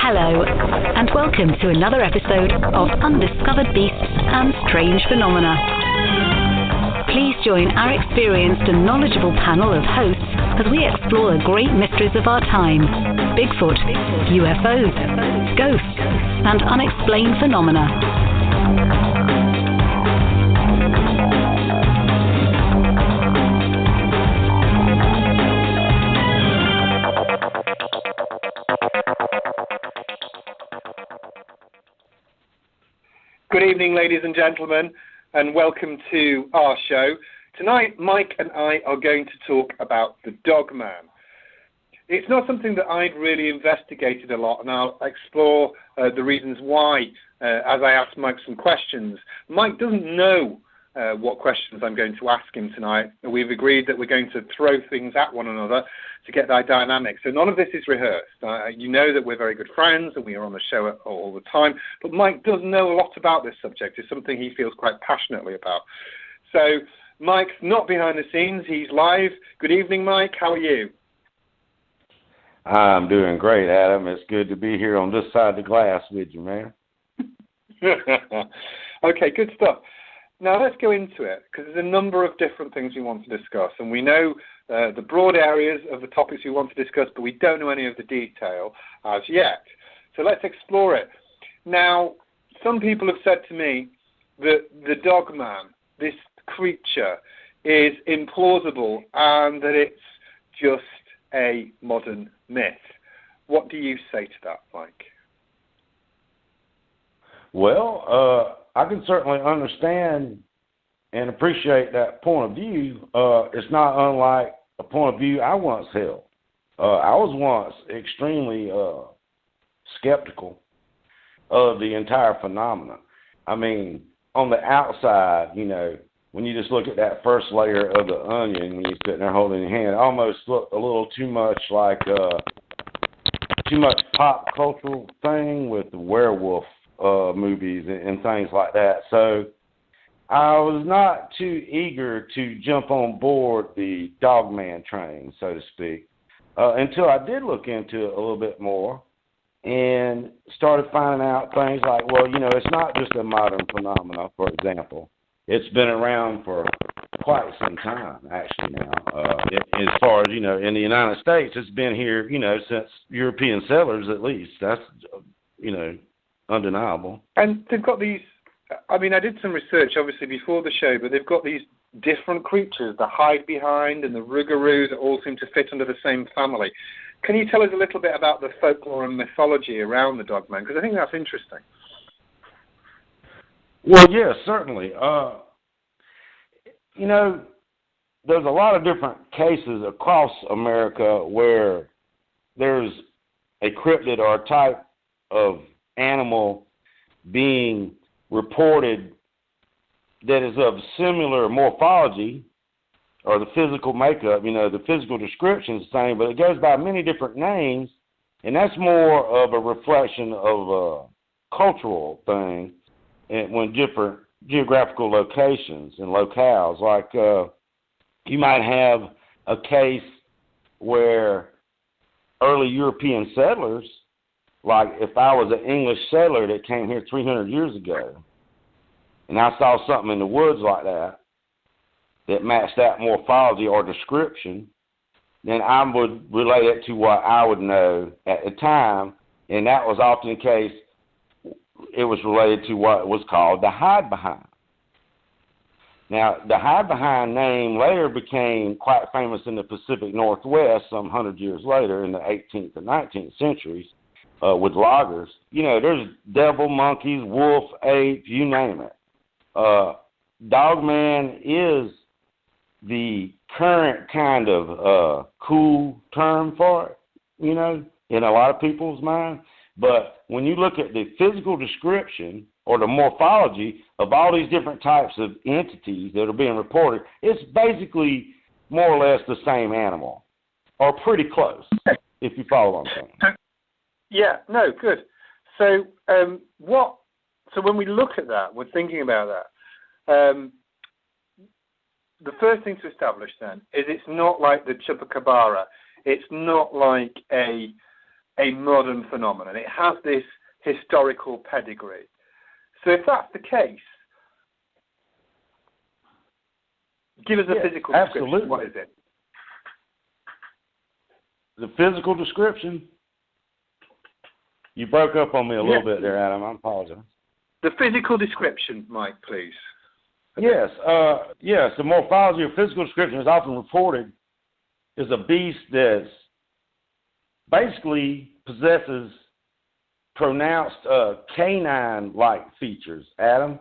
Hello, and welcome to another episode of Undiscovered Beasts and Strange Phenomena. Please join our experienced and knowledgeable panel of hosts as we explore the great mysteries of our time: Bigfoot, UFOs, ghosts, and unexplained phenomena. Good evening, ladies and gentlemen, and welcome to our show. Tonight, Mike and I are going to talk about the Dogman. It's not something that I'd really investigated a lot, and I'll explore the reasons why as I ask Mike some questions. Mike doesn't know what questions I'm going to ask him tonight. We've agreed that we're going to throw things at one another to get that dynamic. So none of this is rehearsed. You know that we're very good friends and we are on the show all the time, but Mike does know a lot about this subject. It's something he feels quite passionately about. So Mike's not behind the scenes, he's live. Good evening, Mike. How are you? I'm doing great, Adam. It's good to be here on this side of the glass with you, man. Okay, good stuff. Now let's go into it, because there's a number of different things we want to discuss, and we know the broad areas of the topics we want to discuss, but we don't know any of the detail as yet. So let's explore it. Now, some people have said to me that the Dogman, this creature, is implausible and that it's just a modern myth. What do you say to that, Mike? Well, I can certainly understand and appreciate that point of view. It's not unlike a point of view I once held. I was once extremely skeptical of the entire phenomenon. I mean, on the outside, you know, when you just look at that first layer of the onion, when you're sitting there holding your hand, it almost looked a little too much like too much pop cultural thing with the werewolf movies and things like that. So I was not too eager to jump on board the Dogman train, so to speak, until I did look into it a little bit more and started finding out things like, well, you know, it's not just a modern phenomenon, for example. It's been around for quite some time, actually, now. As far as, you know, in the United States, it's been here, you know, since European settlers at least. That's, you know, undeniable. And they've got these, I mean, I did some research, obviously, before the show, but they've got these different creatures, the hide behind and the rougarou, that all seem to fit under the same family. Can you tell us a little bit about the folklore and mythology around the Dogman? Because I think that's interesting. Well, yes, certainly. You know, there's a lot of different cases across America where there's a cryptid or a type of animal being reported that is of similar morphology or the physical makeup. You know, the physical description is the same, but it goes by many different names, and that's more of a reflection of a cultural thing and when different geographical locations and locales. Like you might have a case where early European settlers, like if I was an English settler that came here 300 years ago, and I saw something in the woods like that that matched that morphology or description, then I would relate it to what I would know at the time, and that was often the case. It was related to what was called the hide behind. Now, the hide behind name later became quite famous in the Pacific Northwest some 100 years later in the 18th and 19th centuries. With loggers, you know, there's devil, monkeys, wolf, ape, you name it. Dogman is the current kind of cool term for it, you know, in a lot of people's mind. But when you look at the physical description or the morphology of all these different types of entities that are being reported, it's basically more or less the same animal, or pretty close, if you follow what I'm saying. Yeah, no, good. So so when we look at that, we're thinking about that, the first thing to establish then is it's not like the Chupacabra. It's not like a a modern phenomenon. It has this historical pedigree. So if that's the case, give us a physical description. What is it? The physical description? You broke up on me a little bit there, Adam. I apologize. The physical description, Mike, please. Yes. The morphology or physical description is often reported as a beast that basically possesses pronounced canine-like features, Adam,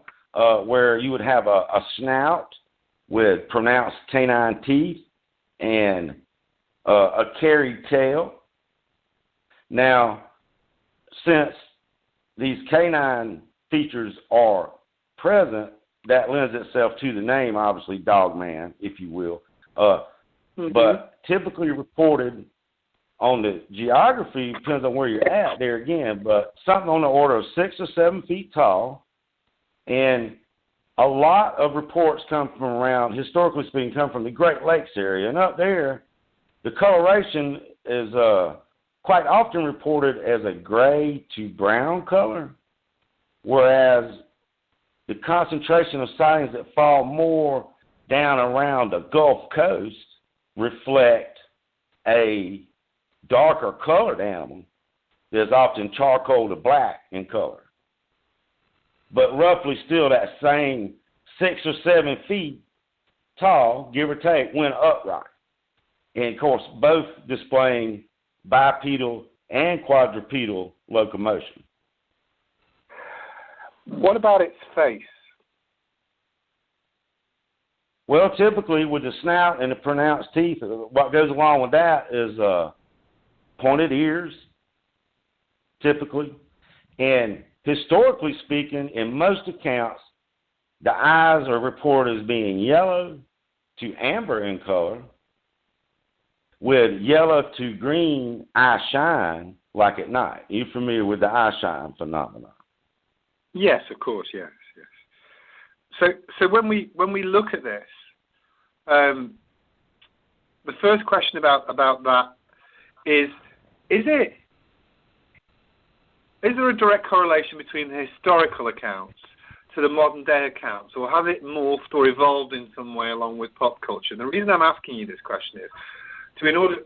where you would have a snout with pronounced canine teeth and a carried tail. Now, since these canine features are present, that lends itself to the name, obviously, Dogman, if you will. But typically reported on the geography, depends on where you're at there again, but something on the order of 6 or 7 feet tall. And a lot of reports come from around, historically speaking, come from the Great Lakes area. And up there, the coloration is quite often reported as a gray to brown color, whereas the concentration of sightings that fall more down around the Gulf Coast reflect a darker colored animal that's often charcoal to black in color. But roughly still that same 6 or 7 feet tall, give or take, when upright. And, of course, both displaying bipedal and quadrupedal locomotion. What about its face? Well, typically with the snout and the pronounced teeth, what goes along with that is pointed ears, typically. And historically speaking, in most accounts, the eyes are reported as being yellow to amber in color, with yellow to green eye shine, like at night. Are you familiar with the eye shine phenomenon? Yes, of course, yes. So when we look at this, the first question about that is there a direct correlation between the historical accounts to the modern day accounts, or has it morphed or evolved in some way along with pop culture? And the reason I'm asking you this question is,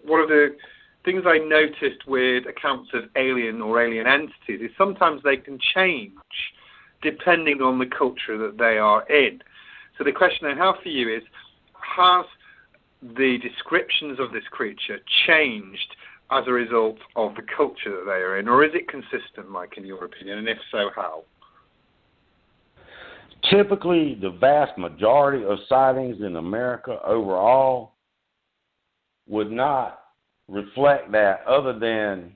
one of the things I noticed with accounts of alien or alien entities is sometimes they can change depending on the culture that they are in. So the question I have for you is, has the descriptions of this creature changed as a result of the culture that they are in, or is it consistent, Mike, in your opinion, and if so, how? Typically, the vast majority of sightings in America overall would not reflect that, other than,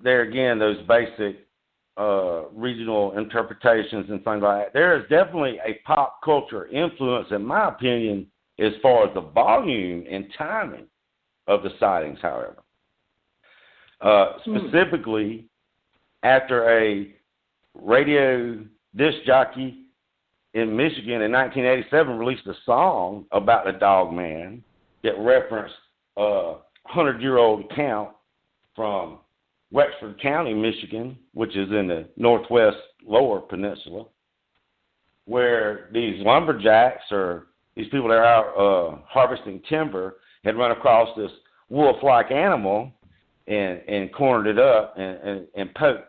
there again, those basic regional interpretations and things like that. There is definitely a pop culture influence, in my opinion, as far as the volume and timing of the sightings, however. Specifically, after a radio disc jockey in Michigan in 1987 released a song about the Dogman that referenced a 100-year-old account from Richburg County, Michigan, which is in the northwest lower peninsula, where these lumberjacks or these people that are out harvesting timber had run across this wolf-like animal and cornered it up and poked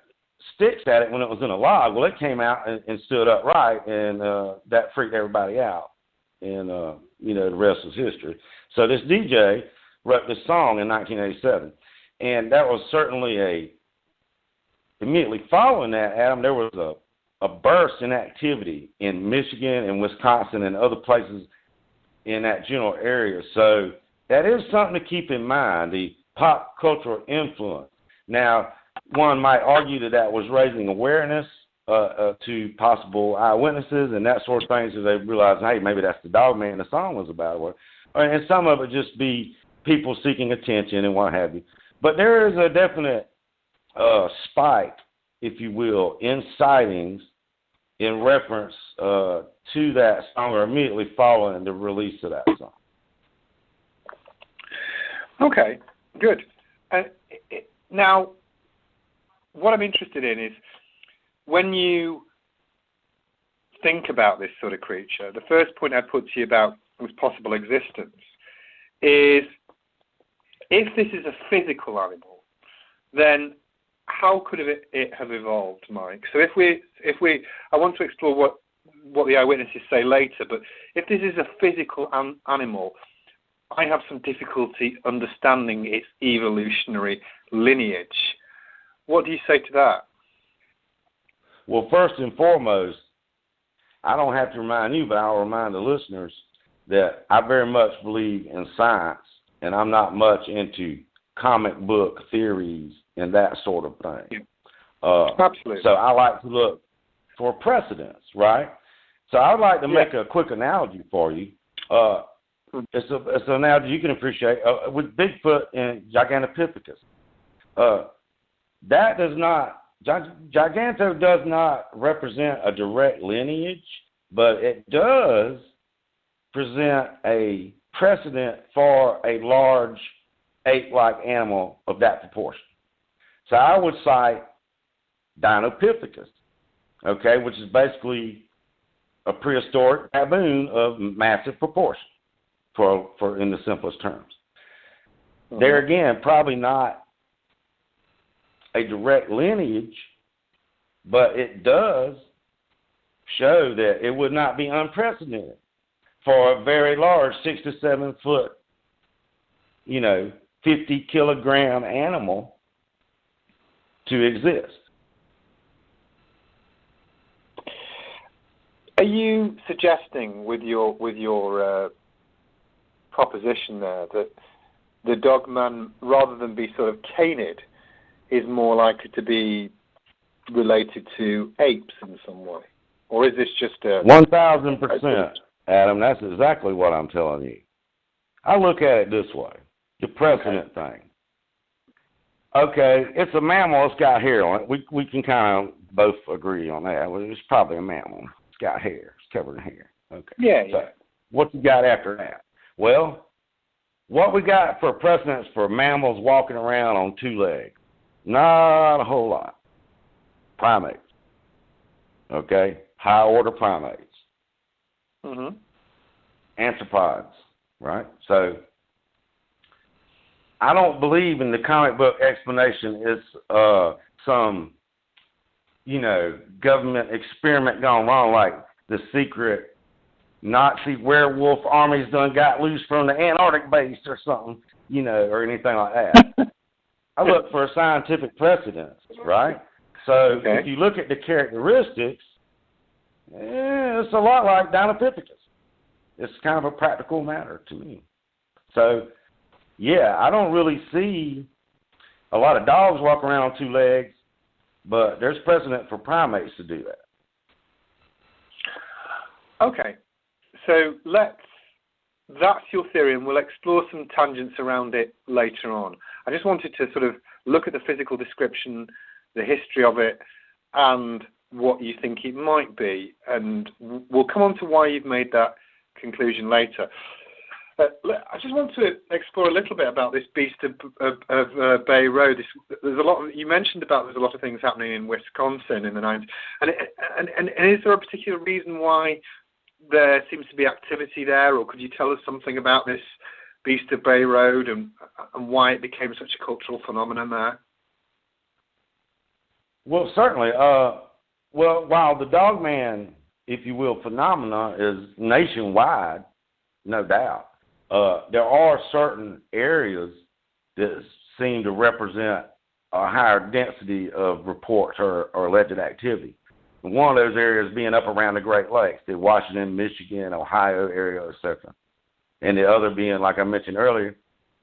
sticks at it when it was in a log. Well, it came out and stood upright, and that freaked everybody out. And, the rest is history. So this DJ wrote this song in 1987. And that was certainly immediately following that, Adam, there was a burst in activity in Michigan and Wisconsin and other places in that general area. So that is something to keep in mind, the pop cultural influence. Now, one might argue that was raising awareness to possible eyewitnesses and that sort of thing, so they realize, hey, maybe that's the Dogman the song was about. And some of it just be people seeking attention and what have you. But there is a definite spike, if you will, in sightings in reference to that song or immediately following the release of that song. Okay, good. Now, what I'm interested in is when you think about this sort of creature, the first point I put to you about its possible existence is, if this is a physical animal, then how could it have evolved, Mike? So I want to explore what the eyewitnesses say later, but if this is a physical animal, I have some difficulty understanding its evolutionary lineage. What do you say to that? Well, first and foremost, I don't have to remind you, but I'll remind the listeners that I very much believe in science, and I'm not much into comic book theories and that sort of thing. Absolutely. So I like to look for precedents, right? So I would like to make a quick analogy for you. It's an analogy you can appreciate with Bigfoot and Gigantopithecus. That does not, Giganto does not represent a direct lineage, but it does present a precedent for a large ape-like animal of that proportion. So I would cite Dinopithecus, okay, which is basically a prehistoric baboon of massive proportion, for in the simplest terms. Mm-hmm. There again, probably not a direct lineage, but it does show that it would not be unprecedented for a very large 6 to 7 foot, 50 kilogram animal to exist. Are you suggesting with your proposition there that the Dogman, rather than be sort of canid, is more likely to be related to apes in some way? Or is this just a... 1,000%, Adam. That's exactly what I'm telling you. I look at it this way, the precedent thing. Okay, it's a mammal. It's got hair on it. We can kind of both agree on that. Well, it's probably a mammal. It's got hair. It's covered in hair. Okay. Yeah. So, what you got after that? Well, what we got for precedents for mammals walking around on 2 legs? Not a whole lot. Primates. Okay? High order primates. Mm-hmm. Anthropods. Right? So, I don't believe in the comic book explanation it's some, government experiment gone wrong, like the secret Nazi werewolf armies done got loose from the Antarctic base or something, or anything like that. I look for a scientific precedent, right? So if you look at the characteristics, it's a lot like Dinopithecus. It's kind of a practical matter to me. So, yeah, I don't really see a lot of dogs walk around on 2 legs, but there's precedent for primates to do that. Okay, so that's your theory, and we'll explore some tangents around it later on. I just wanted to sort of look at the physical description, the history of it, and what you think it might be, and we'll come on to why you've made that conclusion later. I just want to explore a little bit about this beast of Bay Road. There's a lot. You mentioned about there's a lot of things happening in Wisconsin in the 90s, and is there a particular reason why there seems to be activity there, or could you tell us something about this beast of Bay Road and why it became such a cultural phenomenon there? Well, certainly. While the Dogman, if you will, phenomena is nationwide, no doubt. There are certain areas that seem to represent a higher density of reports or alleged activity. And one of those areas being up around the Great Lakes, the Washington, Michigan, Ohio area, etc. And the other being, like I mentioned earlier,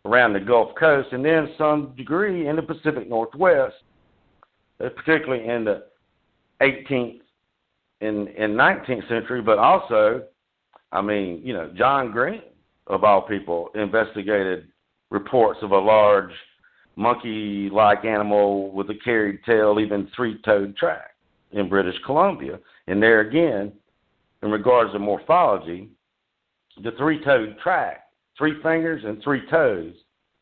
around the Gulf Coast, and then some degree in the Pacific Northwest, particularly in the 18th and 19th century, but also, John Green, of all people, investigated reports of a large monkey-like animal with a carried tail, even 3-toed track in British Columbia. And there again, in regards to morphology, the 3-toed track, 3 fingers and 3 toes,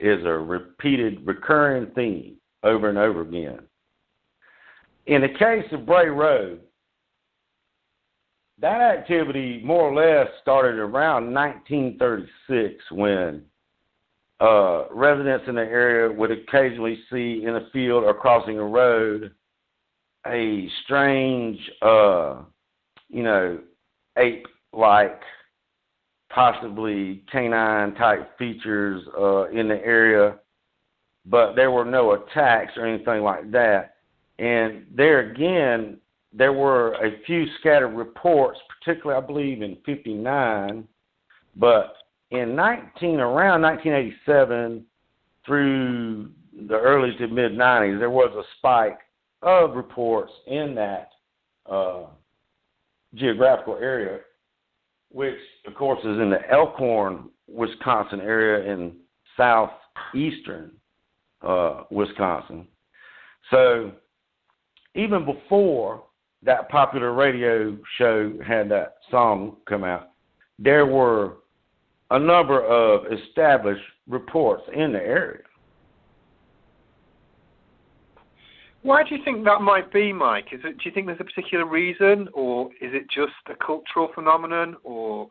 is a repeated, recurring theme over and over again. In the case of Bray Road, that activity more or less started around 1936 when residents in the area would occasionally see in a field or crossing a road a strange, ape-like, possibly canine-type features in the area, but there were no attacks or anything like that. And there again, there were a few scattered reports, particularly I believe in 59, but in around 1987 through the early to mid 90s, there was a spike of reports in that geographical area, which of course is in the Elkhorn, Wisconsin area in southeastern Wisconsin. So even before that popular radio show had that song come out, there were a number of established reports in the area. Why do you think that might be, Mike? Do you think there's a particular reason, or is it just a cultural phenomenon, or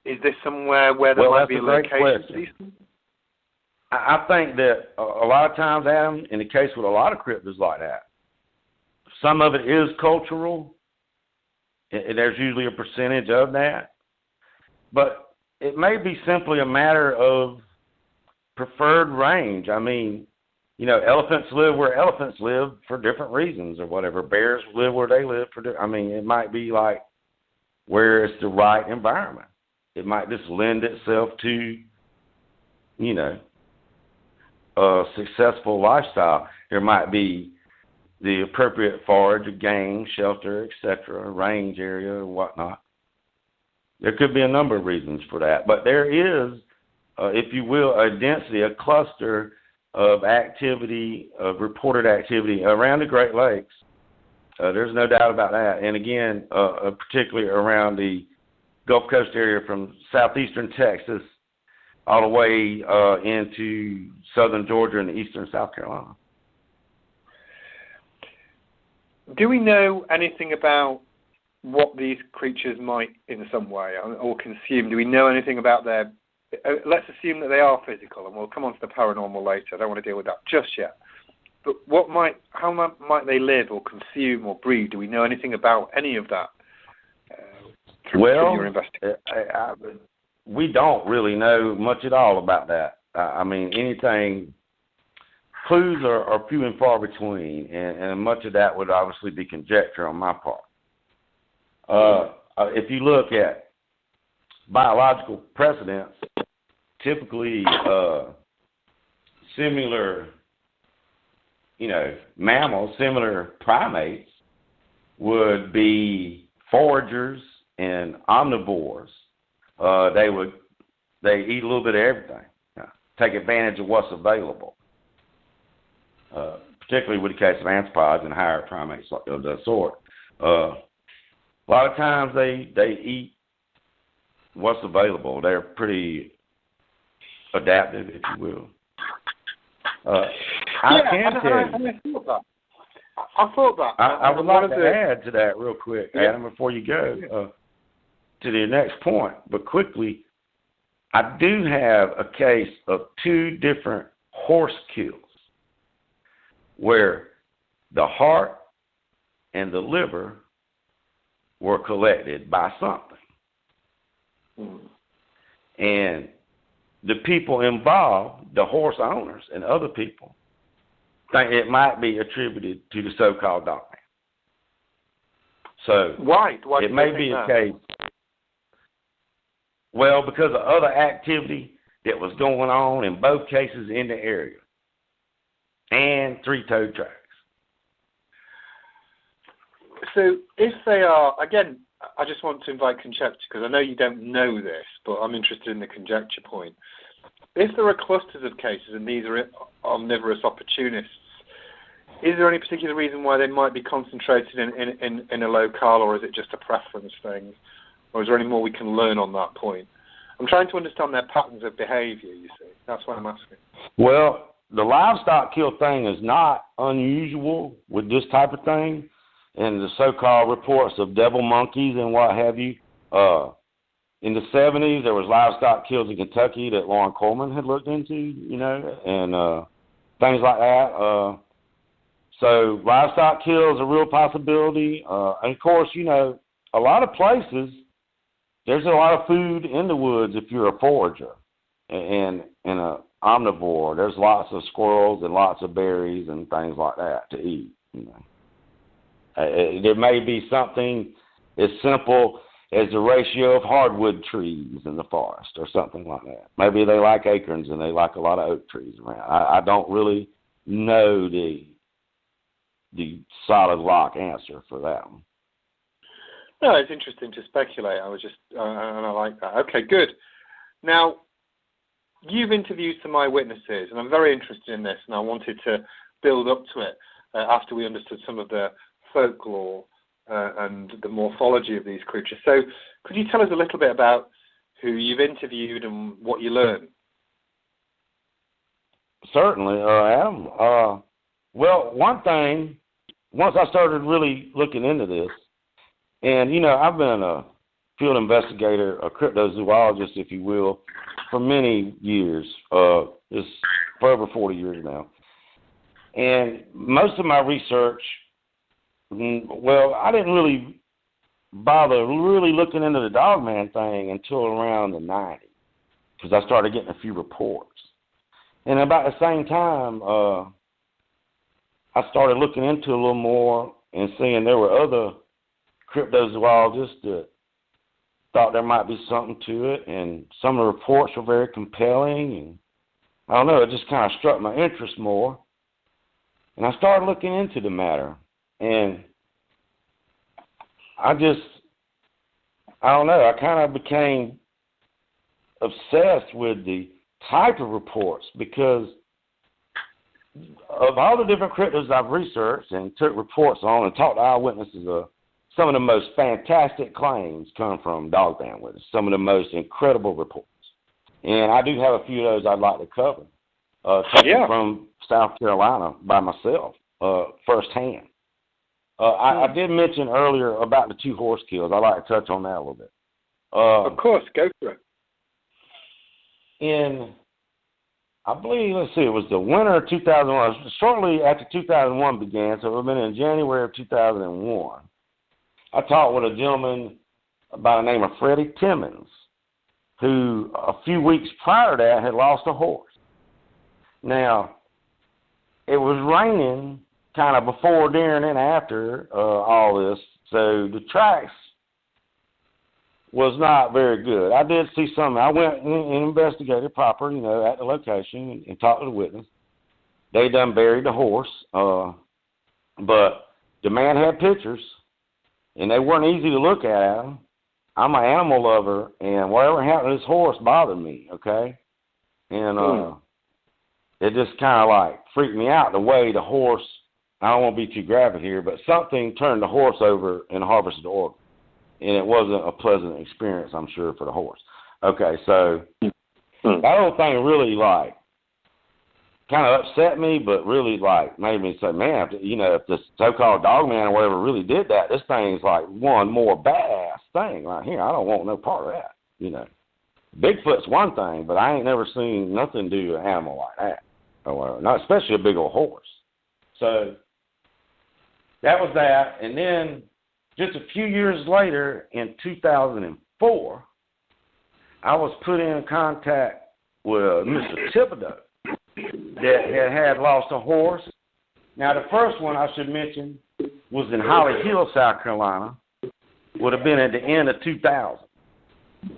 is this somewhere where there might be a location for these things? I think that a lot of times, Adam, in the case with a lot of cryptids like that, some of it is cultural, and there's usually a percentage of that. But it may be simply a matter of preferred range. I mean, elephants live where elephants live for different reasons or whatever. Bears live where they live it might be like where it's the right environment. It might just lend itself to, a successful lifestyle. There might be the appropriate forage, game, shelter, etc., range area or whatnot. There could be a number of reasons for that. But there is, if you will, a density, a cluster of activity, of reported activity around the Great Lakes. There's no doubt about that. And again, particularly around the Gulf Coast area from southeastern Texas all the way into southern Georgia and eastern South Carolina. Do we know anything about what these creatures might, in some way, or consume? Do we know anything about their... let's assume that they are physical, and we'll come on to the paranormal later. I don't want to deal with that just yet. But how might they live or consume or breed? Do we know anything about any of that through your investigation? We don't really know much at all about that. Anything... Clues are few and far between, and much of that would obviously be conjecture on my part. If you look at biological precedents, typically similar, mammals, similar primates would be foragers and omnivores. They eat a little bit of everything, take advantage of what's available. Particularly with the case of anthropods and higher primates of that sort. A lot of times they eat what's available. They're pretty adaptive, if you will. I thought that. I would like to add to that real quick, Adam, before you go to the next point. But quickly, I do have a case of 2 different horse kills where the heart and the liver were collected by something. And the people involved, the horse owners and other people, think it might be attributed to the so-called Dogman. So why it may be a case. Well, because of other activity that was going on in both cases in the area. And 3-toed tracks. So if they are, again, I just want to invite conjecture, because I know you don't know this, but I'm interested in the conjecture point. If there are clusters of cases and these are omnivorous opportunists, is there any particular reason why they might be concentrated in a locale, or is it just a preference thing? Or is there any more we can learn on that point? I'm trying to understand their patterns of behaviour, you see. That's what I'm asking. Well, the livestock kill thing is not unusual with this type of thing, and the so-called reports of devil monkeys and what have you. In the 70s, there was livestock kills in Kentucky that Lauren Coleman had looked into, and things like that. So livestock kills are a real possibility. And, of course, a lot of places, there's a lot of food in the woods if you're a forager and an omnivore. There's lots of squirrels and lots of berries and things like that to eat. There may be something as simple as the ratio of hardwood trees in the forest or something like that. Maybe they like acorns and they like a lot of oak trees around. I don't really know the solid rock answer for that one. No, it's interesting to speculate. And I like that. Okay, good. Now, you've interviewed some eyewitnesses, and I'm very interested in this, and I wanted to build up to it after we understood some of the folklore and the morphology of these creatures. So could you tell us a little bit about who you've interviewed and what you learned? Certainly, Adam. Well, one thing, once I started really looking into this, and, I've been a field investigator, a cryptozoologist, if you will, for many years, just for over 40 years now. And most of my research, I didn't really bother really looking into the Dogman thing until around the 90s, because I started getting a few reports. And about the same time, I started looking into it a little more and seeing there were other cryptozoologists that thought there might be something to it, and some of the reports were very compelling, and I don't know, it just kind of struck my interest more. And I started looking into the matter, and I don't know, I kind of became obsessed with the type of reports, because of all the different cryptids I've researched and took reports on and talked to eyewitnesses, some of the most fantastic claims come from Dogman witnesses, some of the most incredible reports. And I do have a few of those I'd like to cover, taken from South Carolina by myself, firsthand. I did mention earlier about the 2 horse kills. I'd like to touch on that a little bit. Of course, go for it. I believe, it was the winter of 2001, shortly after 2001 began, so it would have been in January of 2001. I talked with a gentleman by the name of Freddie Timmons, who a few weeks prior to that had lost a horse. Now, it was raining kind of before, during, and after all this, so the tracks was not very good. I did see some. I went and investigated proper, at the location and talked to the witness. They done buried the horse, but the man had pictures, and they weren't easy to look at, Adam. I'm an animal lover, and whatever happened to this horse bothered me, okay? And it just kind of like freaked me out the way the horse, I don't want to be too graphic here, but something turned the horse over and harvested the organ. And it wasn't a pleasant experience, I'm sure, for the horse. Okay, so that whole thing really, kind of upset me, but really, made me say, man, if the so-called Dogman or whatever really did that, this thing's one more badass thing right here. I don't want no part of that, Bigfoot's one thing, but I ain't never seen nothing do an animal like that, or not especially a big old horse. So that was that, and then just a few years later, in 2004, I was put in contact with Mr. Thibodeau that had lost a horse. Now, the first one I should mention was in Holly Hill, South Carolina. Would have been at the end of 2000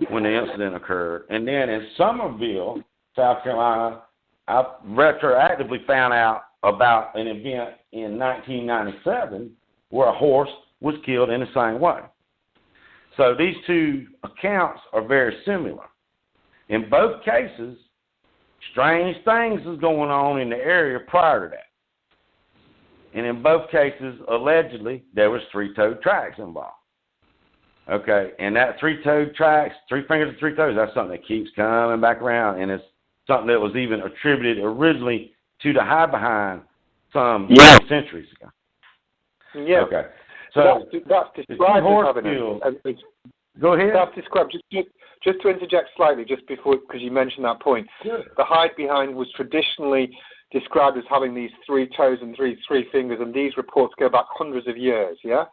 when the incident occurred. And then in Summerville, South Carolina, I retroactively found out about an event in 1997 where a horse was killed in the same way. So these two accounts are very similar. In both cases, strange things is going on in the area prior to that. And in both cases, allegedly, there was three-toed tracks involved. Okay, and that three-toed tracks, 3 fingers and 3 toes, that's something that keeps coming back around, and it's something that was even attributed originally to the hide behind some centuries ago. Yeah. Okay. So that's described as having Go ahead. That's described, just to interject slightly, just before, because you mentioned that point. Sure. The hide behind was traditionally described as having these 3 toes and three fingers, and these reports go back hundreds of years, yeah?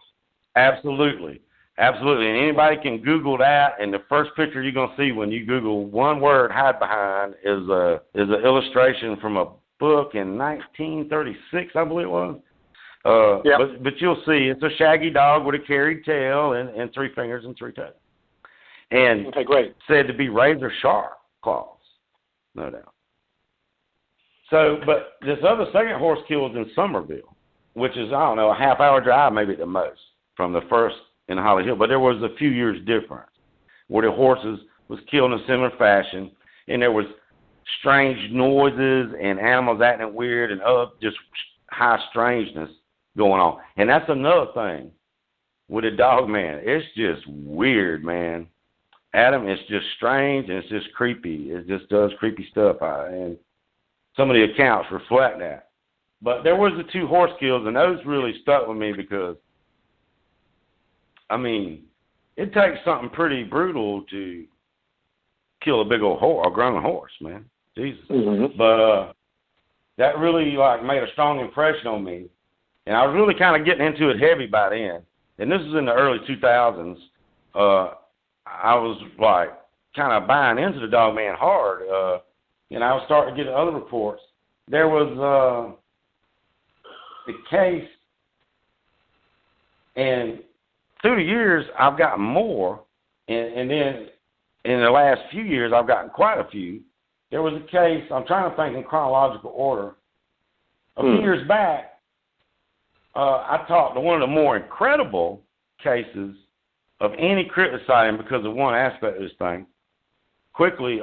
Absolutely. Absolutely. And anybody can Google that, and the first picture you're going to see when you Google one word, hide behind, is an illustration from a book in 1936, I believe it was. But you'll see it's a shaggy dog with a carried tail and 3 fingers and 3 toes. And okay, great. Said to be razor sharp claws, no doubt. So, but this other second horse kill was in Somerville, which is, I don't know, a half-hour drive maybe at the most from the first in Holly Hill. But there was a few years difference where the horses was killed in a similar fashion, and there was strange noises and animals acting weird and just high strangeness going on. And that's another thing with a Dogman. It's just weird, man. Adam, it's just strange and it's just creepy. It just does creepy stuff. And some of the accounts reflect that. But there was the 2 horse kills, and those really stuck with me because, I mean, it takes something pretty brutal to kill a big old horse, a grown horse, man. Jesus. Mm-hmm. But that really, made a strong impression on me. And I was really kind of getting into it heavy by then. And this is in the early 2000s. I was, kind of buying into the Dogman hard. And I was starting to get other reports. There was the case, and through the years, I've gotten more. And then in the last few years, I've gotten quite a few. There was a case, I'm trying to think in chronological order. A few years back, I talked to one of the more incredible cases of any cryptid sighting because of one aspect of this thing. Quickly,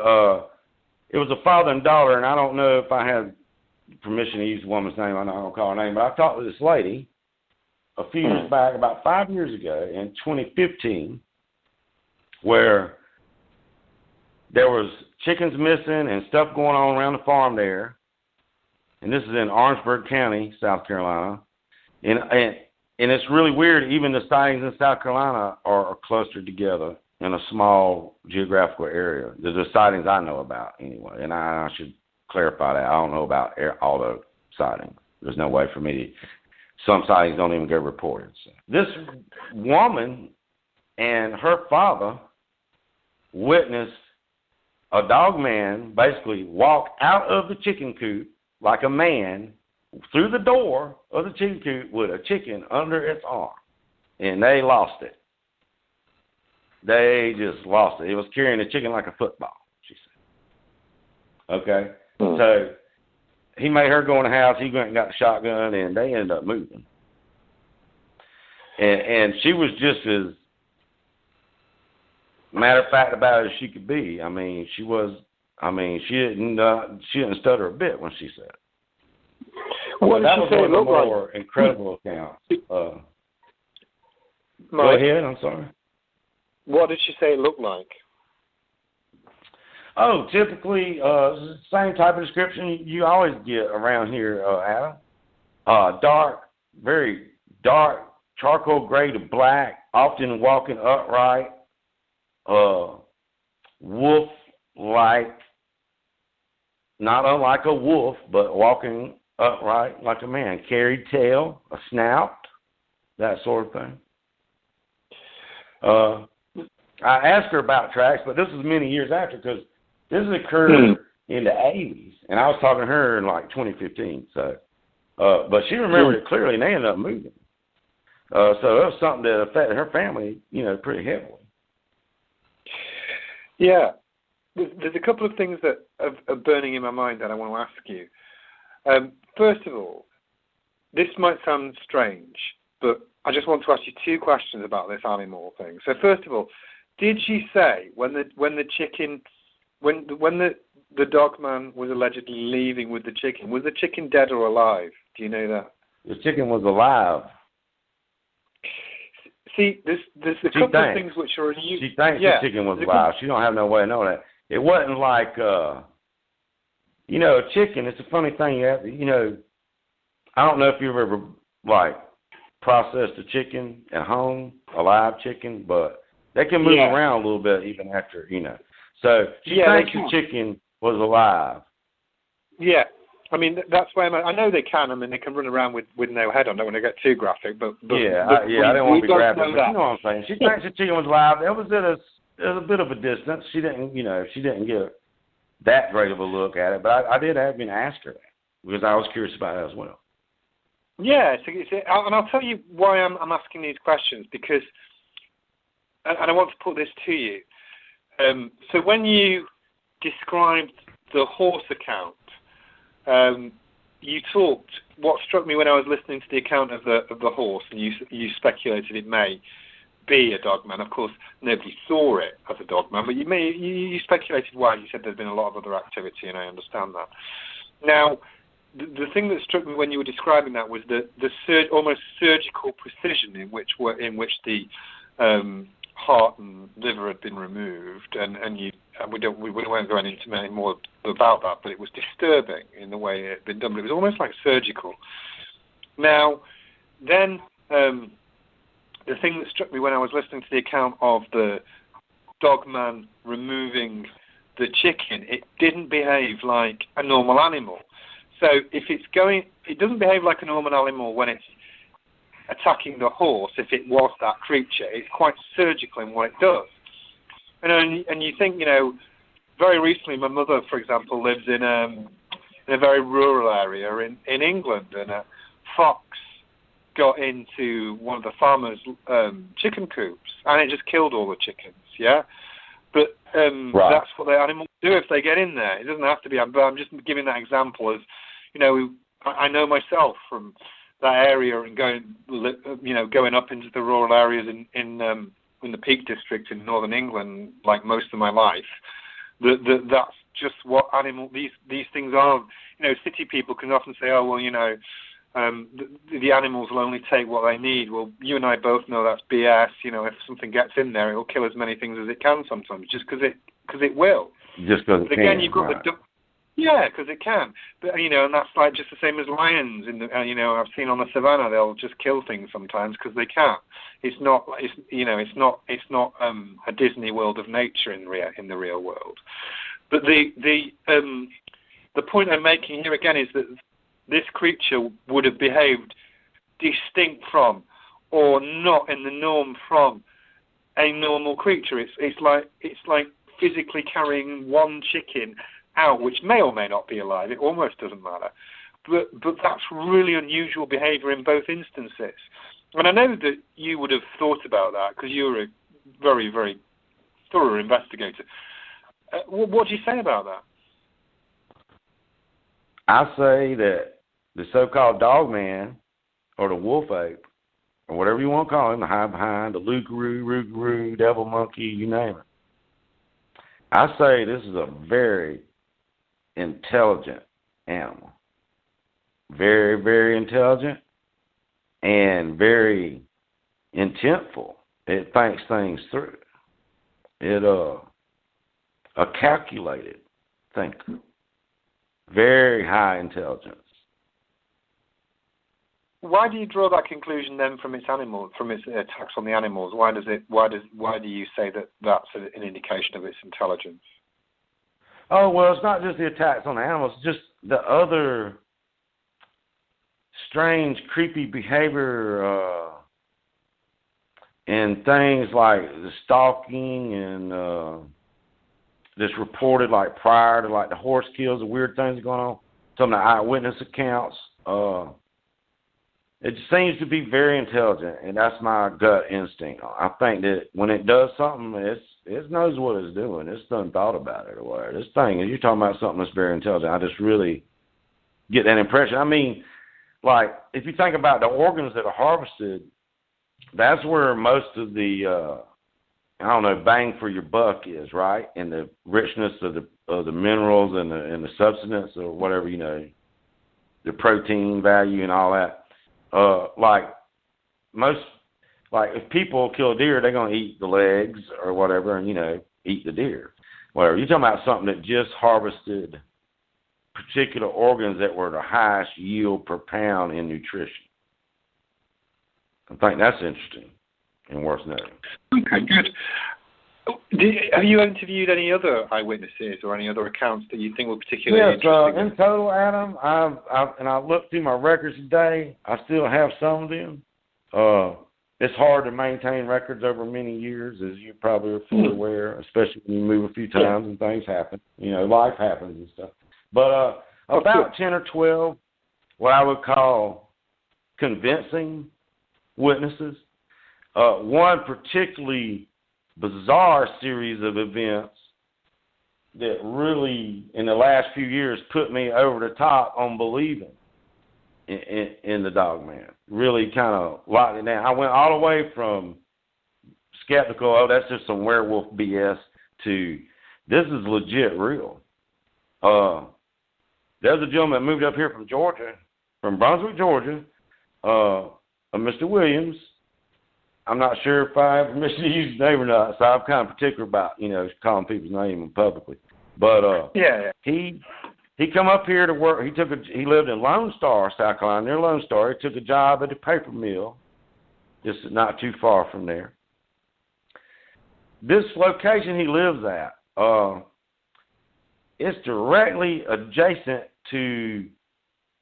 it was a father and daughter, and I don't know if I had permission to use the woman's name. I'm not going to call her name, but I talked to this lady a few years back, about 5 years ago, in 2015, where there was chickens missing and stuff going on around the farm there. And this is in Orangeburg County, South Carolina. And it's really weird. Even the sightings in South Carolina are clustered together in a small geographical area. There's the sightings I know about anyway. And I should clarify that. I don't know about all the sightings. There's no way for me to. Some sightings don't even get reported. So. This woman and her father witnessed a Dogman basically walk out of the chicken coop like a man through the door of the chicken coop with a chicken under its arm. And they lost it. They just lost it. It was carrying the chicken like a football, she said. Okay? So he made her go in the house. He went and got the shotgun, and they ended up moving. And she was just as matter of fact about it as she could be. I mean, she didn't stutter a bit when she said it. What that did was she say one it of the looked more like? incredible accounts. Go ahead, I'm sorry. What did she say it looked like? Oh, typically, same type of description you always get around here, Adam. Dark, very dark, charcoal gray to black, often walking upright, wolf-like, not unlike a wolf, but walking upright like a man. Carried tail, a snout, that sort of thing. I asked her about tracks, but this was many years after because this occurred in the 80s, and I was talking to her in 2015. So, but she remembered it clearly, and they ended up moving. So it was something that affected her family, pretty heavily. Yeah. There's a couple of things that are burning in my mind that I want to ask you. First of all, this might sound strange, but I just want to ask you 2 questions about this animal thing. So first of all, did she say when the Dogman was allegedly leaving with the chicken, was the chicken dead or alive? Do you know that? The chicken was alive. See, there's a couple of things which are unusual. She thinks the chicken was alive. She don't have no way of knowing that. It wasn't like You know, a chicken, it's a funny thing. You know, I don't know if you've ever, like, processed a chicken at home, a live chicken, but they can move around a little bit even after, you know. So she thinks the chicken was alive. Yeah. I mean, that's why I know they can. I mean, they can run around with no head on. I don't want to get too graphic, but I didn't want to be graphic, but you know what I'm saying. She thinks the chicken was alive. It was at a bit of a distance. She didn't get that great of a look at it, but I did ask her that because I was curious about it as well. Yeah, and I'll tell you why I'm asking these questions, because, and I want to put this to you. So when you described the horse account, you talked. What struck me when I was listening to the account of the horse, and you speculated it may be a dogman. Of course, nobody saw it as a dogman, but you speculated why. You said there's been a lot of other activity, and I understand that. Now, the thing that struck me when you were describing that was the almost surgical precision in which the heart and liver had been removed, and we won't go into any more about that, but it was disturbing in the way it had been done. But it was almost like surgical. Now, then the thing that struck me when I was listening to the account of the dogman removing the chicken, it didn't behave like a normal animal. So if it doesn't behave like a normal animal when it's attacking the horse. If it was that creature, it's quite surgical in what it does. And you think, very recently, my mother, for example, lives in a very rural area in England, and a fox got into one of the farmers' chicken coops, and it just killed all the chickens. Yeah, but that's what the animals do if they get in there. It doesn't have to be. But I'm just giving that example as, I know myself from that area and going up into the rural areas in the Peak District in northern England, like most of my life. That's just what these things are. City people can often say, oh well, the animals will only take what they need. Well, you and I both know that's BS. If something gets in there, it will kill as many things as it can sometimes, just because it will. Just because it can. Again, you've got right. Because it can. But and that's like just the same as lions. I've seen on the savannah, they'll just kill things sometimes because they can. It's not a Disney world of nature in the real world. But the point I'm making here again is that this creature would have behaved distinct from, or not in the norm from, a normal creature. It's like physically carrying one chicken out, which may or may not be alive. It almost doesn't matter. But that's really unusual behaviour in both instances. And I know that you would have thought about that because you're a very, very thorough investigator. What do you say about that? I say that the so-called dogman, or the wolf ape, or whatever you want to call him, the hide behind, the rougarou, devil monkey, you name it. I say this is a very intelligent animal. Very, very intelligent and very intentful. It thinks things through. It a calculated thinker. Very high intelligence. Why do you draw that conclusion then from its attacks on the animals? Why do you say that that's an indication of its intelligence? Oh, well, it's not just the attacks on the animals, it's just the other strange, creepy behavior and things like the stalking and this reported like prior to like the horse kills, the weird things going on, some of the eyewitness accounts. It seems to be very intelligent, and that's my gut instinct. I think that when it does something, it knows what it's doing. It's done thought about it or whatever. This thing, you're talking about something that's very intelligent. I just really get that impression. I mean, like, if you think about the organs that are harvested, that's where most of the, bang for your buck is, right? And the richness of the minerals and the substance or whatever, the protein value and all that. If people kill a deer, they're going to eat the legs or whatever and, eat the deer. Whatever. You're talking about something that just harvested particular organs that were the highest yield per pound in nutrition. I think that's interesting and worth noting. Okay, good. Have you interviewed any other eyewitnesses or any other accounts that you think were particularly interesting? In total, Adam, I've looked through my records today. I still have some of them. It's hard to maintain records over many years, as you probably are fully aware, especially when you move a few times and things happen. Life happens and stuff. But about 10 or 12, what I would call convincing witnesses. One particularly bizarre series of events that really, in the last few years, put me over the top on believing in the Dogman. Really kind of locked it down. I went all the way from skeptical, oh, that's just some werewolf BS, to this is legit real. There's a gentleman that moved up here from Georgia, from Brunswick, Georgia, Mr. Williams. I'm not sure if I have permission to use his name or not, so I'm kind of particular about, calling people's name publicly. But he come up here to work. He lived in Lone Star, South Carolina, near Lone Star. He took a job at a paper mill, just not too far from there. This location he lives at, it's directly adjacent to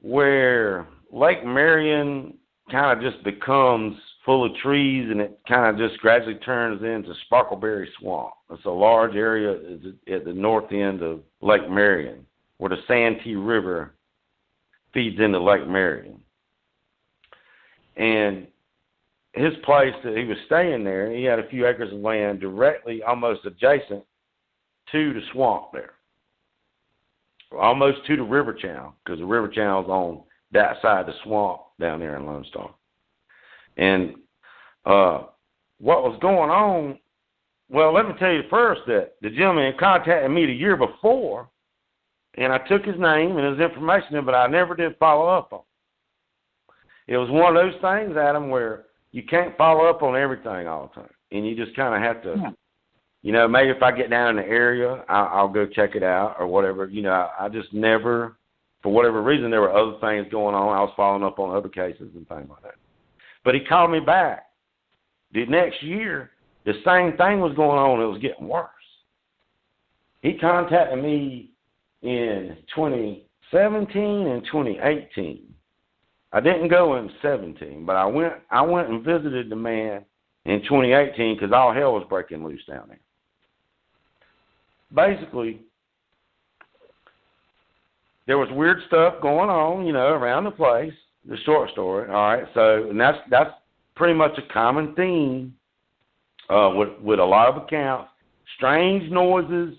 where Lake Marion kind of just becomes full of trees, and it kind of just gradually turns into Sparkleberry Swamp. It's a large area at the north end of Lake Marion, where the Santee River feeds into Lake Marion. And his place that he was staying there, he had a few acres of land directly, almost adjacent to the swamp there. Almost to the river channel, because the river channel is on that side of the swamp down there in Lone Star. And what was going on, well, let me tell you first that the gentleman contacted me the year before, and I took his name and his information, but I never did follow up on it. It was one of those things, Adam, where you can't follow up on everything all the time, and you just kind of have to, maybe if I get down in the area, I'll go check it out or whatever. I just never, for whatever reason, there were other things going on. I was following up on other cases and things like that. But he called me back. The next year, the same thing was going on. It was getting worse. He contacted me in 2017 and 2018. I didn't go in 2017, but I went and visited the man in 2018 because all hell was breaking loose down there. Basically, there was weird stuff going on, around the place. The short story, all right. So, and that's pretty much a common theme with a lot of accounts. Strange noises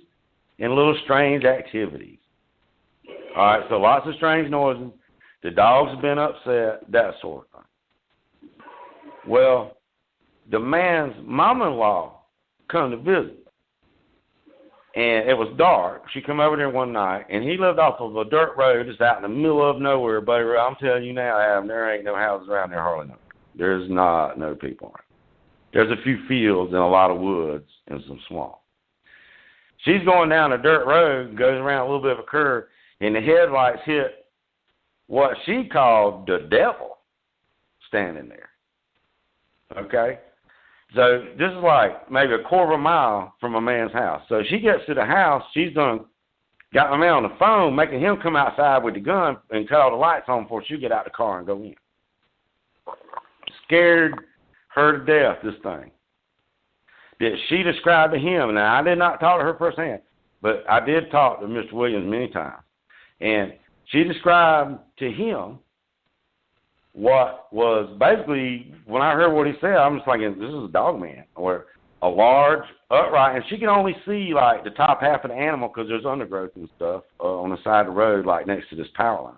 and little strange activities. All right. So lots of strange noises. The dogs have been upset, that sort of thing. Well, the man's mom-in-law come to visit. And it was dark. She come over there one night, and he lived off of a dirt road just out in the middle of nowhere, buddy. I'm telling you now, Adam, there ain't no houses around there hardly nowhere. There's not no people around. There's a few fields and a lot of woods and some swamp. She's going down a dirt road, goes around a little bit of a curve, and the headlights hit what she called the devil standing there. Okay? So this is like maybe a quarter of a mile from a man's house. So she gets to the house. She's got my man on the phone, making him come outside with the gun and cut all the lights on before she get out the car and go in. Scared her to death, this thing. That she described to him. Now, I did not talk to her firsthand, but I did talk to Mr. Williams many times. And she described to him what was basically, when I heard what he said, I'm just thinking, this is a Dogman, or a large, upright, and she can only see, like, the top half of the animal because there's undergrowth and stuff on the side of the road, like, next to this power line.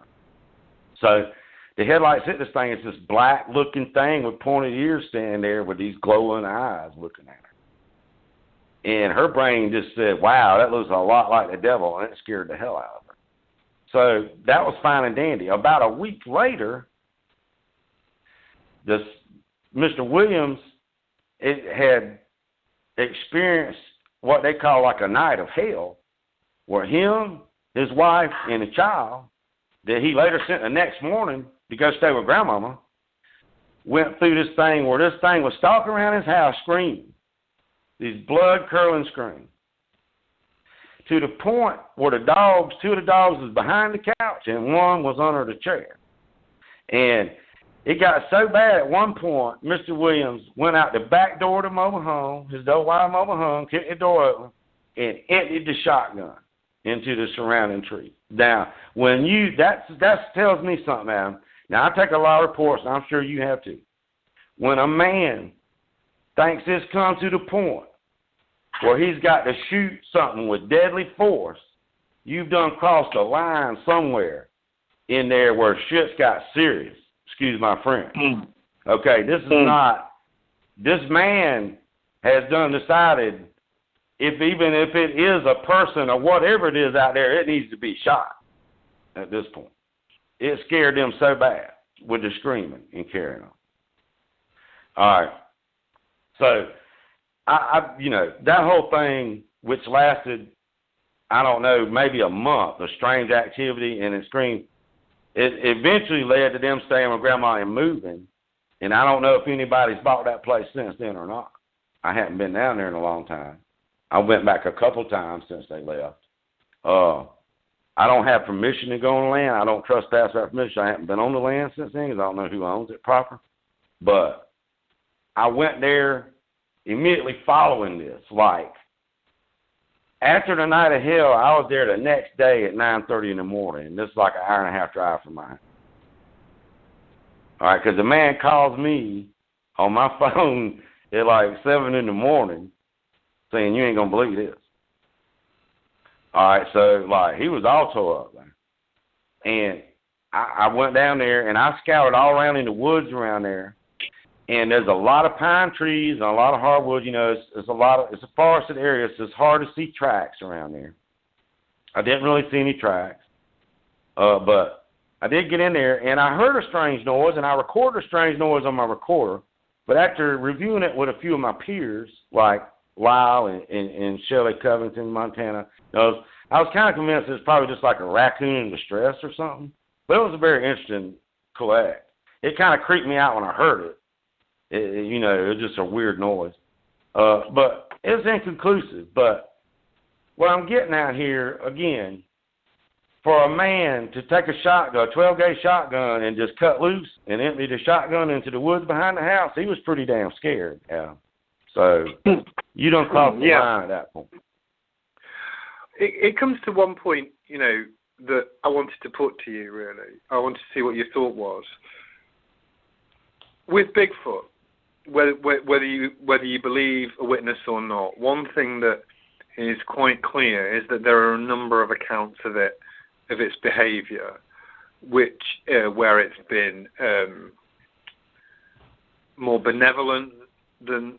So the headlights hit this thing. It's this black-looking thing with pointed ears standing there with these glowing eyes looking at her. And her brain just said, wow, that looks a lot like the devil, and it scared the hell out of her. So that was fine and dandy. About a week later, Mr. Williams had experienced what they call like a night of hell, where him his wife and a child that he later sent the next morning to go stay with grandmama, went through this thing where this thing was stalking around his house screaming, these blood-curdling screams, to the point where two of the dogs was behind the couch and one was under the chair. And it got so bad at one point, Mr. Williams went out the back door of the mobile home, his double wide mobile home, kicked the door open, and emptied the shotgun into the surrounding tree. Now, that tells me something, Adam. Now, I take a lot of reports, and I'm sure you have too. When a man thinks it's come to the point where he's got to shoot something with deadly force, you've done crossed a line somewhere in there where shit's got serious. Excuse my French. Okay, this man has decided even if it is a person or whatever it is out there, it needs to be shot at this point. It scared them so bad with the screaming and carrying on. All right. So, I that whole thing, which lasted, I don't know, maybe a month of strange activity and it screamed, it eventually led to them staying with Grandma and moving. And I don't know if anybody's bought that place since then or not. I haven't been down there in a long time. I went back a couple times since they left. I don't have permission to go on the land. I don't trespass without permission. I haven't been on the land since then because I don't know who owns it proper. But I went there immediately following this. Like, after the night of hell, I was there the next day at 9:30 in the morning. This is like an hour and a half drive from my house. All right, because the man calls me on my phone at like 7 in the morning saying, you ain't going to believe this. All right, so, like, he was all tore up there. And I went down there, and I scoured all around in the woods around there. And there's a lot of pine trees and a lot of hardwoods. It's a forested area, so it's hard to see tracks around there. I didn't really see any tracks. But I did get in there, and I heard a strange noise, and I recorded a strange noise on my recorder. But after reviewing it with a few of my peers, like Lyle and Shelley Covington, Montana, I was kind of convinced it was probably just like a raccoon in distress or something. But it was a very interesting collect. It kind of creeped me out when I heard it. It was just a weird noise. But it was inconclusive. But what I'm getting at here, again, for a man to take a shotgun, a 12-gauge shotgun, and just cut loose and empty the shotgun into the woods behind the house, he was pretty damn scared. Yeah. So you don't cross the line at that point. It comes to one point, that I wanted to put to you, really. I wanted to see what your thought was. With Bigfoot, whether you believe a witness or not, one thing that is quite clear is that there are a number of accounts of its behaviour, where it's been more benevolent than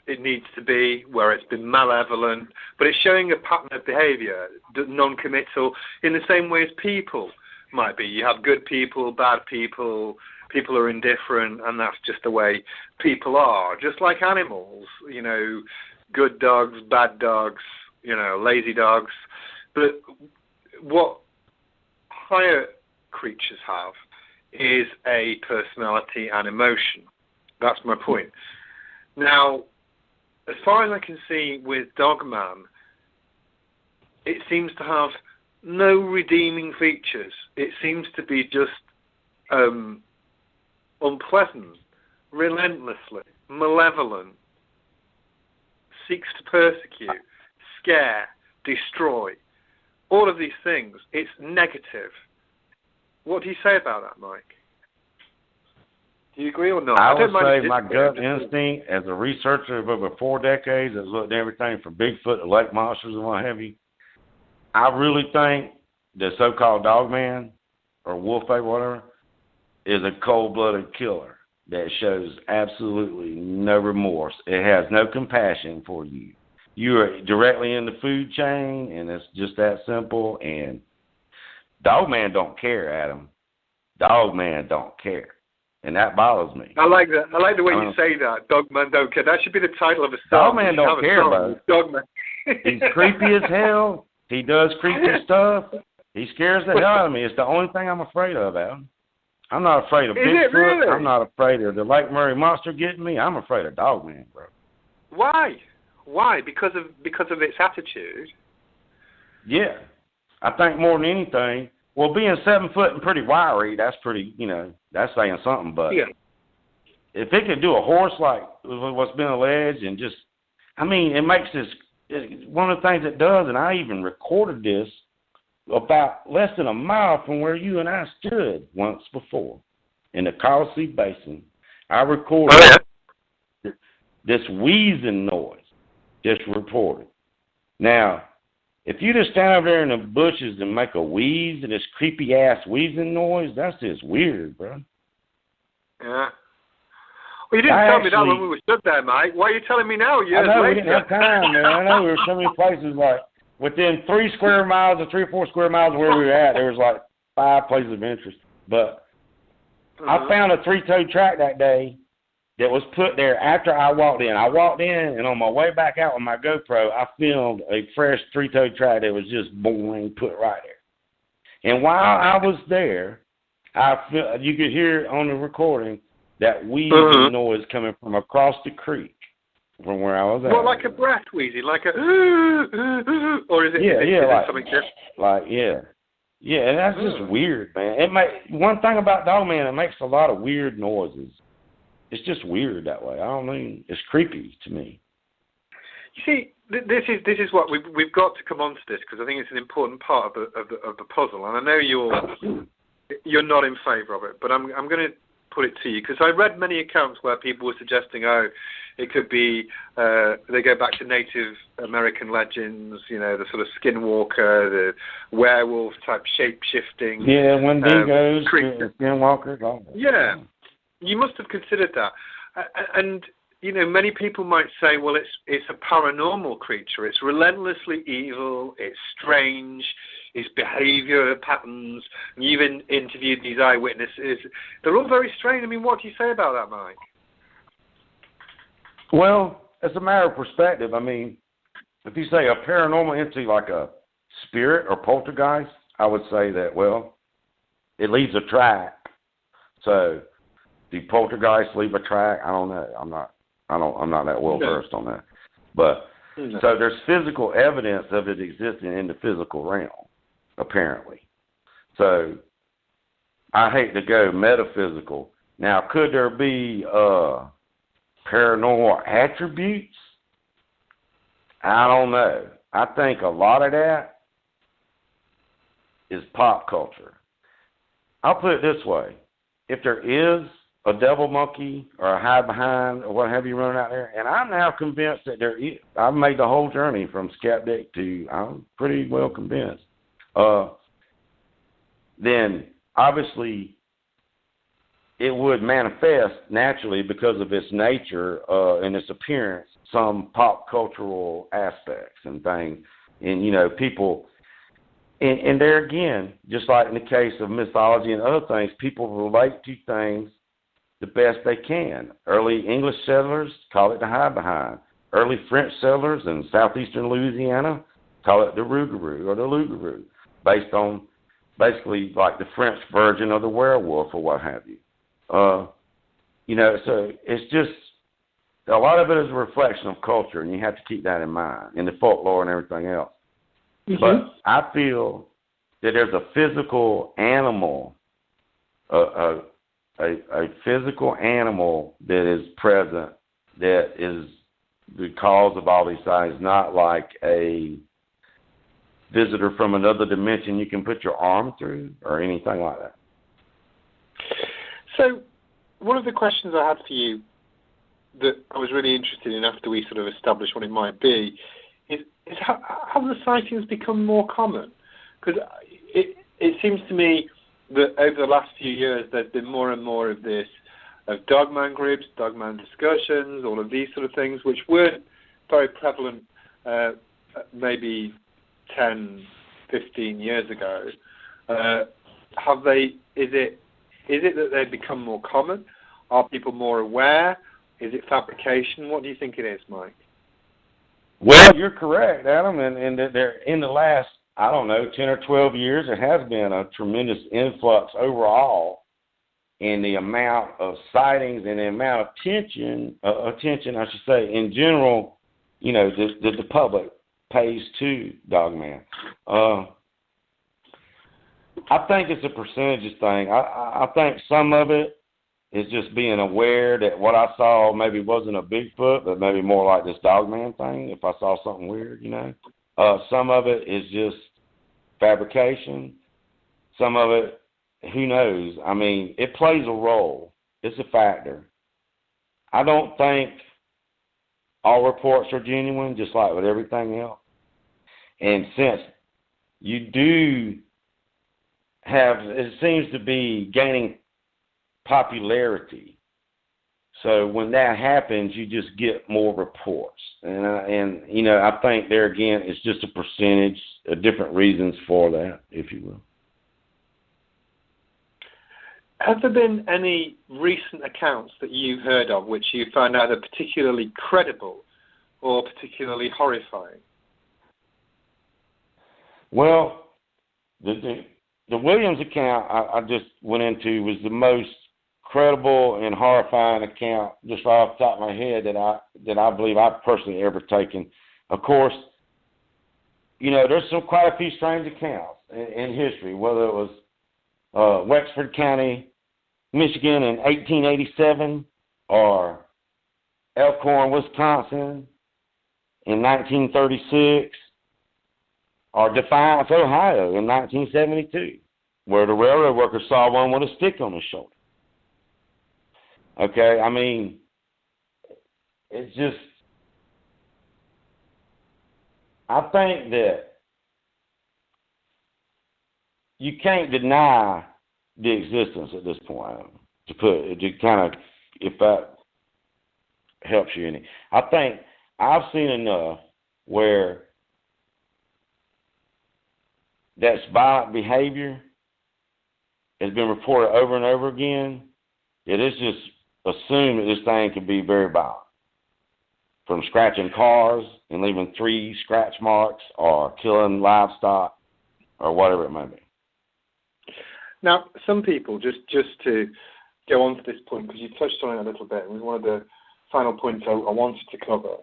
it needs to be, where it's been malevolent, but it's showing a pattern of behaviour, non-committal, in the same way as people might be. You have good people, bad people, people are indifferent, and that's just the way people are. Just like animals, good dogs, bad dogs, lazy dogs. But what higher creatures have is a personality and emotion. That's my point. Now, as far as I can see with Dogman, it seems to have no redeeming features. It seems to be just unpleasant, relentlessly, malevolent, seeks to persecute, scare, destroy. All of these things. It's negative. What do you say about that, Mike? Do you agree or not? I would say my gut instinct, as a researcher of over 4 decades, has looked at everything from Bigfoot to lake monsters and what have you. I really think the so-called Dogman or Wolf or whatever is a cold-blooded killer that shows absolutely no remorse. It has no compassion for you. You are directly in the food chain, and it's just that simple. And Dogman don't care, Adam. Dogman don't care. And that bothers me. I like that. I like the way you say that. Dogman don't care. That should be the title of a song. Dogman don't care, bro. Dogman. He's creepy as hell. He does creepy stuff. He scares the hell out of me. It's the only thing I'm afraid of, Adam. I'm not afraid of Bigfoot. Really? I'm not afraid of the Lake Murray monster getting me. I'm afraid of Dogman, bro. Why? Why? Because of its attitude? Yeah. I think more than anything, well, being 7 foot and pretty wiry, that's pretty, that's saying something. But if it could do a horse like what's been alleged and just, it makes this, one of the things it does, and I even recorded this about less than a mile from where you and I stood once before in the Colosea Basin. I recorded this wheezing noise, just reported. Now, if you just stand over there in the bushes and make a wheeze and this creepy-ass wheezing noise, that's just weird, bro. Yeah. Well, you didn't tell me that when we were stood there, mate. Why are you telling me now? Years I know, later? we didn't have time, man. I know, we were so many places, like, within 3 square miles or 3 or 4 square miles of where we were at, there was, like, 5 places of interest. But I found a 3-toed track that day that was put there after I walked in. I walked in, and on my way back out with my GoPro, I filmed a fresh 3-toed track that was just boing, put right there. And while I was there, you could hear on the recording that wheezing noise coming from across the creek from where I was at. Well, like a breath wheezing, like a or is it something different? Yeah, and that's just weird, man. One thing about Dogman, it makes a lot of weird noises. It's just weird that way. It's creepy to me. You see, this is what we've got to come on to this, because I think it's an important part of the puzzle, and I know you're not in favour of it, but I'm going to put it to you, because I read many accounts where people were suggesting, it could be they go back to Native American legends, the sort of skinwalker, the werewolf type shape shifting. Yeah, Wendigos, skinwalkers. Yeah. You must have considered that, and many people might say, well, it's a paranormal creature. It's relentlessly evil. It's strange. Its behaviour patterns. And you've interviewed these eyewitnesses. They're all very strange. What do you say about that, Mike? Well, it's a matter of perspective. If you say a paranormal entity like a spirit or poltergeist, I would say that, well, it leaves a track. So, do poltergeists leave a track? I don't know. I'm not that well versed on that. But so there's physical evidence of it existing in the physical realm, apparently. So I hate to go metaphysical. Now, could there be paranormal attributes? I don't know. I think a lot of that is pop culture. I'll put it this way. If there is a devil monkey or a hide behind or what have you running out there, and I'm now convinced that there is. I've made the whole journey from skeptic to I'm pretty well convinced. Then obviously it would manifest naturally because of its nature and its appearance, some pop cultural aspects and things. And, people, and there again, just like in the case of mythology and other things, people relate to things the best they can. Early English settlers call it the hide behind. Early French settlers in southeastern Louisiana call it the rougarou or the loup-garou, based on basically like the French version of the werewolf or what have you. So it's just a lot of it is a reflection of culture, and you have to keep that in mind, in the folklore and everything else. Mm-hmm. But I feel that there's a physical animal, a physical animal that is present that is the cause of all these things, not like a visitor from another dimension you can put your arm through or anything like that. So one of the questions I had for you that I was really interested in after we sort of established what it might be is how the sightings become more common? Because it seems to me that over the last few years there's been more and more of this, of Dogman groups, Dogman discussions, all of these sort of things, which weren't very prevalent maybe 10, 15 years ago. Is it that they've become more common? Are people more aware? Is it fabrication? What do you think it is, Mike? Well, you're correct, Adam, and there in the last, I don't know, 10 or 12 years, there has been a tremendous influx overall in the amount of sightings and the amount of attention, I should say, in general, you know, that the public pays to Dogman. I think it's a percentages thing. I think some of it is just being aware that what I saw maybe wasn't a Bigfoot, but maybe more like this Dogman thing, if I saw something weird, you know. Some of it is just fabrication. Some of it, who knows? I mean, it plays a role. It's a factor. I don't think all reports are genuine, just like with everything else. And since you do have, it seems to be gaining popularity. So when that happens, you just get more reports. And you know, I think there again, it's just a percentage, different reasons for that, if you will. Have there been any recent accounts that you've heard of which you found either particularly credible or particularly horrifying? Well, the Williams account I just went into was the most credible and horrifying account, just right off the top of my head, that I believe I've personally ever taken. Of course, you know, there's quite a few strange accounts in history, whether it was Wexford County, Michigan in 1887, or Elkhorn, Wisconsin in 1936, or Defiance, Ohio in 1972, where the railroad workers saw one with a stick on his shoulder. Okay, I mean, it's just, I think that you can't deny the existence at this point, to kind of, if that helps you any. I think I've seen enough where that's violent behavior has been reported over and over again. It is just assumed that this thing could be very violent, from scratching cars and leaving 3 scratch marks, or killing livestock, or whatever it may be. Now, some people, just to go on to this point, because you touched on it a little bit, and it was one of the final points I wanted to cover,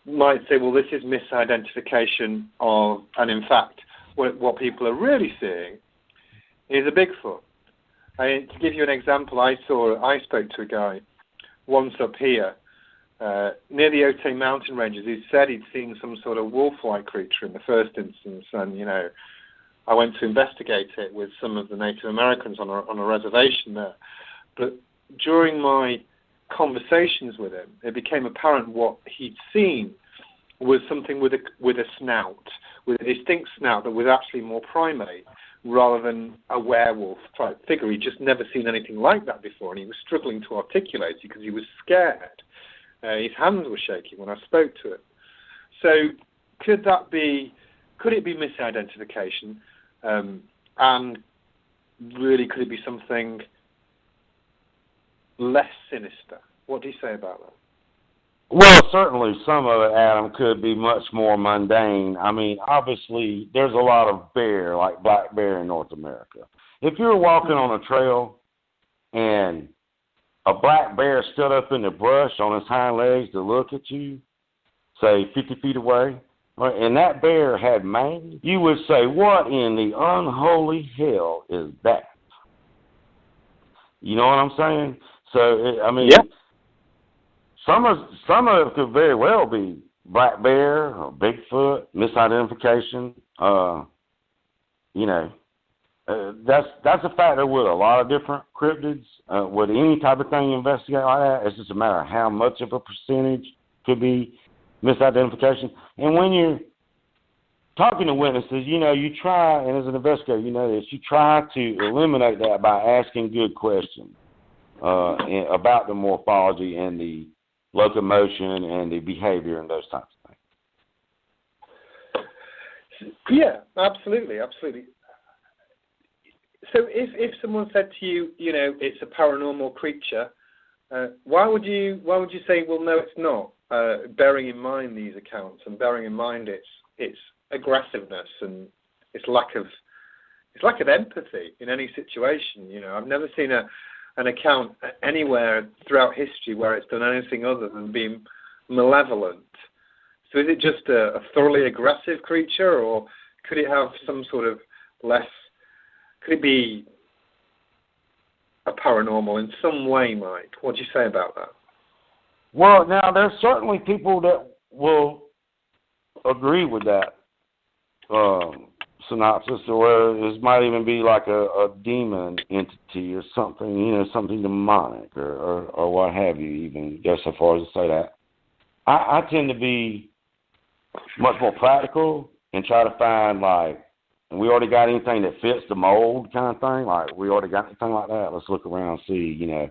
might say, well, this is misidentification of, and in fact, what people are really seeing is a Bigfoot. To give you an example, I spoke to a guy once up here near the Otay mountain ranges who said he'd seen some sort of wolf-like creature in the first instance, and, you know, I went to investigate it with some of the Native Americans on a reservation there. But during my conversations with him, it became apparent what he'd seen was something with a snout, with a distinct snout that was actually more primate rather than a werewolf type figure. He'd just never seen anything like that before, and he was struggling to articulate it because he was scared. His hands were shaking when I spoke to him. So could it be misidentification? And really, could it be something less sinister? What do you say about that? Well, certainly some of it, Adam, could be much more mundane. I mean, obviously, there's a lot of bear, like black bear in North America. If you're walking on a trail and a black bear stood up in the brush on his hind legs to look at you, say 50 feet away, and that bear had mange, you would say, what in the unholy hell is that? You know what I'm saying? So, I mean, yeah. Some of it could very well be black bear or Bigfoot, misidentification. You know, that's a factor with a lot of different cryptids. With any type of thing you investigate like that, it's just a matter of how much of a percentage could be misidentification. And when you're talking to witnesses, you know, you try, and as an investigator, you know this, you try to eliminate that by asking good questions about the morphology and the locomotion and the behavior and those types of things. Yeah, absolutely. So if someone said to you, you know, it's a paranormal creature, why would you say, well, no, it's not? bearing in mind these accounts and bearing in mind its aggressiveness and its lack of empathy in any situation. You know, I've never seen an account anywhere throughout history where it's done anything other than being malevolent. So is it just a thoroughly aggressive creature, or could it have some sort of could it be a paranormal in some way, Mike? What do you say about that? Well, now, there's certainly people that will agree with that synopsis, or this might even be like a demon entity or something, you know, something demonic or what have you, even go so far as to say that. I tend to be much more practical and try to find, like, we already got anything that fits the mold kind of thing, like, we already got anything like that, let's look around and see, you know.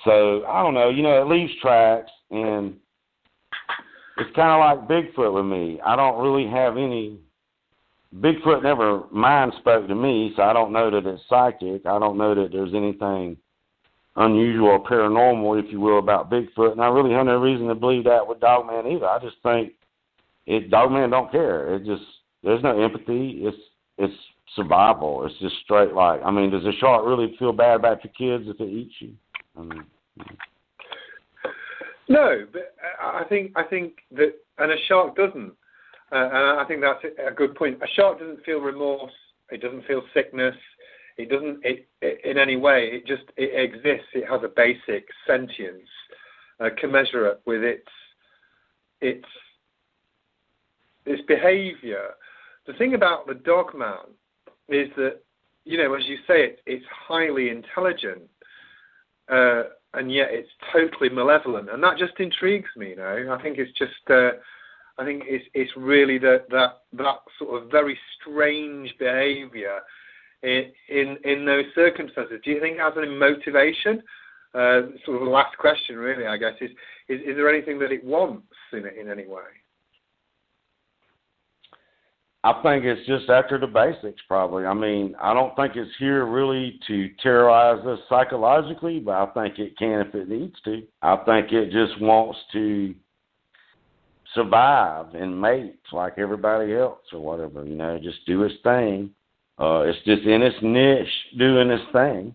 So, I don't know, you know, it leaves tracks, and it's kind of like Bigfoot with me. I don't really have any, Bigfoot never mind spoke to me, so I don't know that it's psychic. I don't know that there's anything unusual or paranormal, if you will, about Bigfoot, and I really have no reason to believe that with Dogman either. I just think Dogman don't care. It just, there's no empathy. It's survival. It's just straight like, I mean, does a shark really feel bad about your kids if it eats you? I mean, no, but I think that, and a shark doesn't, and I think that's a good point. A shark doesn't feel remorse. It doesn't feel sickness. It doesn't in any way. It exists. It has a basic sentience, commensurate with its behaviour. The thing about the Dogman is that, you know, as you say, it's highly intelligent. And yet it's totally malevolent, and that just intrigues me. You know, I think it's just, I think it's really that sort of very strange behaviour in those circumstances. Do you think it has any motivation? Sort of the last question, really, I guess, is there anything that it wants in any way? I think it's just after the basics, probably. I mean, I don't think it's here really to terrorize us psychologically, but I think it can if it needs to. I think it just wants to survive and mate like everybody else or whatever, you know, just do its thing. It's just in its niche doing its thing.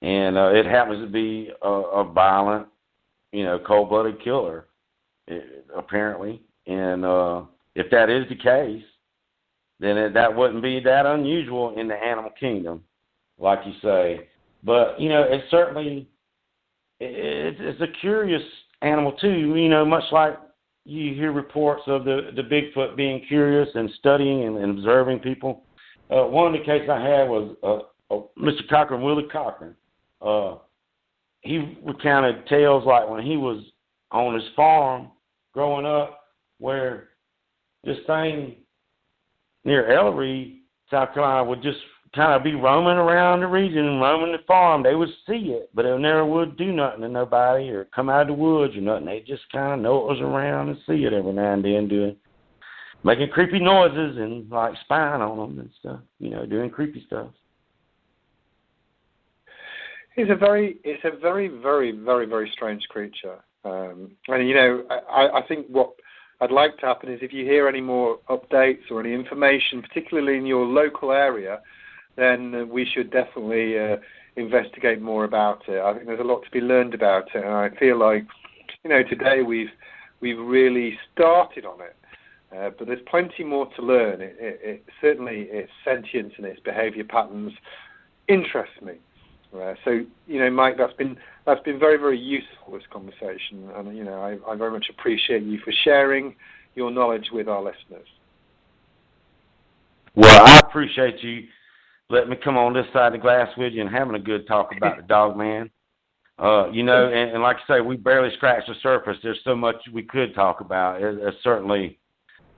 And it happens to be a violent, you know, cold-blooded killer, apparently. And if that is the case, then that wouldn't be that unusual in the animal kingdom, like you say. But, you know, it's certainly, it's a curious animal too, you know, much like you hear reports of the Bigfoot being curious and studying and observing people. One of the cases I had was Mr. Cochran, Willie Cochran. He recounted tales like when he was on his farm growing up, where this thing near Ellery, South Carolina, would just kind of be roaming around the region and roaming the farm. They would see it, but it never would do nothing to nobody or come out of the woods or nothing. They just kind of know it was around and see it every now and then, making creepy noises and like spying on them and stuff, you know, doing creepy stuff. It's a very, very, very, very strange creature. And, you know, I think what I'd like to happen is if you hear any more updates or any information, particularly in your local area, then we should definitely investigate more about it. I think there's a lot to be learned about it, and I feel like, you know, today we've really started on it, but there's plenty more to learn. It certainly, its sentience and its behaviour patterns interest me. So, you know, Mike, that's been very, very useful, this conversation, and, you know, I very much appreciate you for sharing your knowledge with our listeners. Well, I appreciate you letting me come on this side of the glass with you and having a good talk about the Dogman. You know, and like I say, we barely scratched the surface. There's so much we could talk about. It's certainly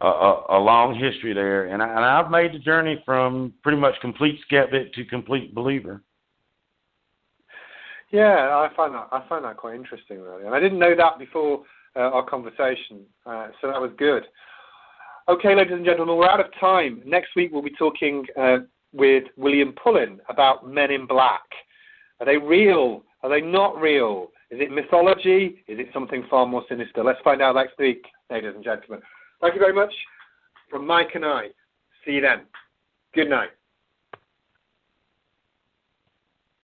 a long history there, and I've made the journey from pretty much complete skeptic to complete believer. Yeah, I find that quite interesting, really, and I didn't know that before our conversation, so that was good. Okay, ladies and gentlemen, we're out of time. Next week we'll be talking with William Pullen about Men in Black. Are they real? Are they not real? Is it mythology? Is it something far more sinister? Let's find out next week, ladies and gentlemen. Thank you very much from Mike and I. See you then. Good night.